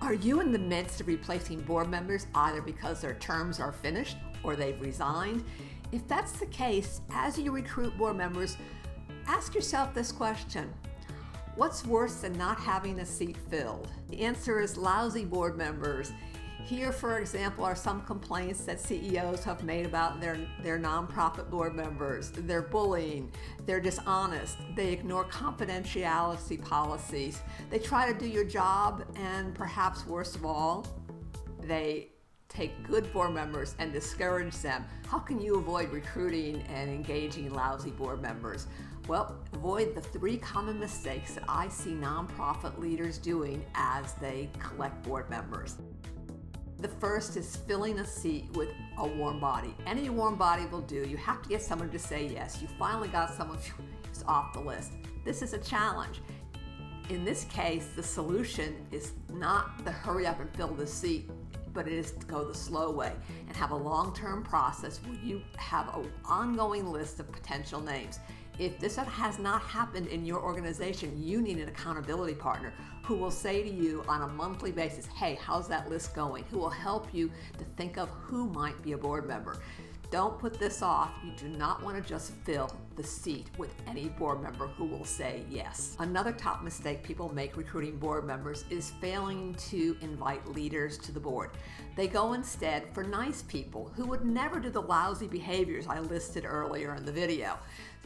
Are you in the midst of replacing board members either because their terms are finished or they've resigned? If that's the case, as you recruit board members, ask yourself this question. What's worse than not having a seat filled? The answer is lousy board members. Here, for example, are some complaints that CEOs have made about their nonprofit board members. They're bullying, they're dishonest, they ignore confidentiality policies, they try to do your job, and perhaps worst of all, they take good board members and discourage them. How can you avoid recruiting and engaging lousy board members? Well, avoid the 3 common mistakes that I see nonprofit leaders doing as they collect board members. The first is filling a seat with a warm body. Any warm body will do. You have to get someone to say yes. You finally got someone who's off the list. This is a challenge. In this case, the solution is not to hurry up and fill the seat, but it is to go the slow way and have a long-term process where you have an ongoing list of potential names. If this has not happened in your organization, you need an accountability partner who will say to you on a monthly basis, hey, how's that list going? Who will help you to think of who might be a board member. Don't put this off. You do not want to just fill the seat with any board member who will say yes. Another top mistake people make recruiting board members is failing to invite leaders to the board. They go instead for nice people who would never do the lousy behaviors I listed earlier in the video.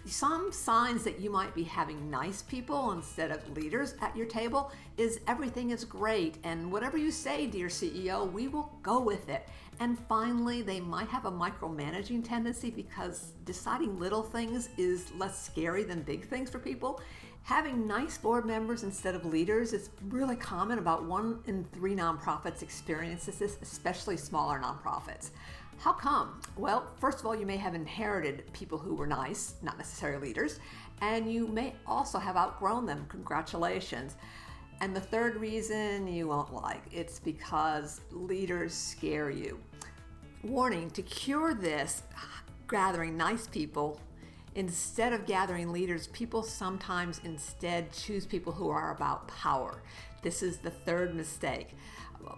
Some signs that you might be having nice people instead of leaders at your table is everything is great and whatever you say, dear CEO, we will go with it. And finally, they might have a micromanaging tendency because deciding little things is less scary than big things for people. Having nice board members instead of leaders is really common. About 1 in 3 nonprofits experiences this, especially smaller nonprofits. How come? Well, first of all, you may have inherited people who were nice, not necessarily leaders, and you may also have outgrown them. Congratulations. And the third reason you won't like, it's because leaders scare you. Warning, to cure this, gathering nice people, instead of gathering leaders, people sometimes instead choose people who are about power. This is the third mistake.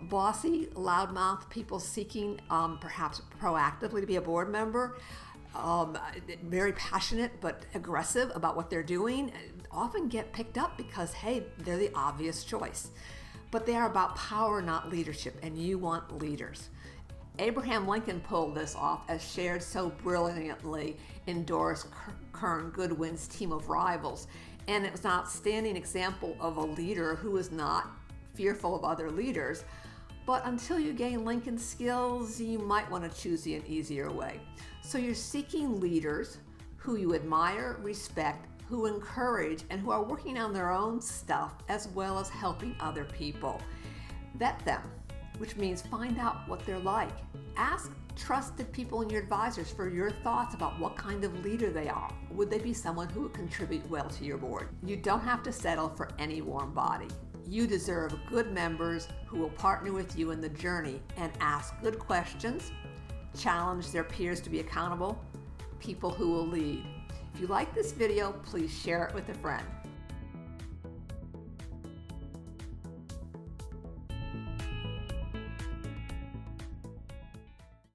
Bossy, loudmouth people seeking perhaps proactively to be a board member, very passionate but aggressive about what they're doing, often get picked up because, hey, they're the obvious choice. But they are about power, not leadership, and you want leaders. Abraham Lincoln pulled this off, as shared so brilliantly in Doris Kearns Goodwin's Team of Rivals. And it was an outstanding example of a leader who is not fearful of other leaders. But until you gain Lincoln's skills, you might want to choose the easier way. So you're seeking leaders who you admire, respect, who encourage, and who are working on their own stuff as well as helping other people. Vet them, which means find out what they're like. Ask trusted people and your advisors for your thoughts about what kind of leader they are. Would they be someone who would contribute well to your board? You don't have to settle for any warm body. You deserve good members who will partner with you in the journey and ask good questions, challenge their peers to be accountable, people who will lead. If you like this video, please share it with a friend.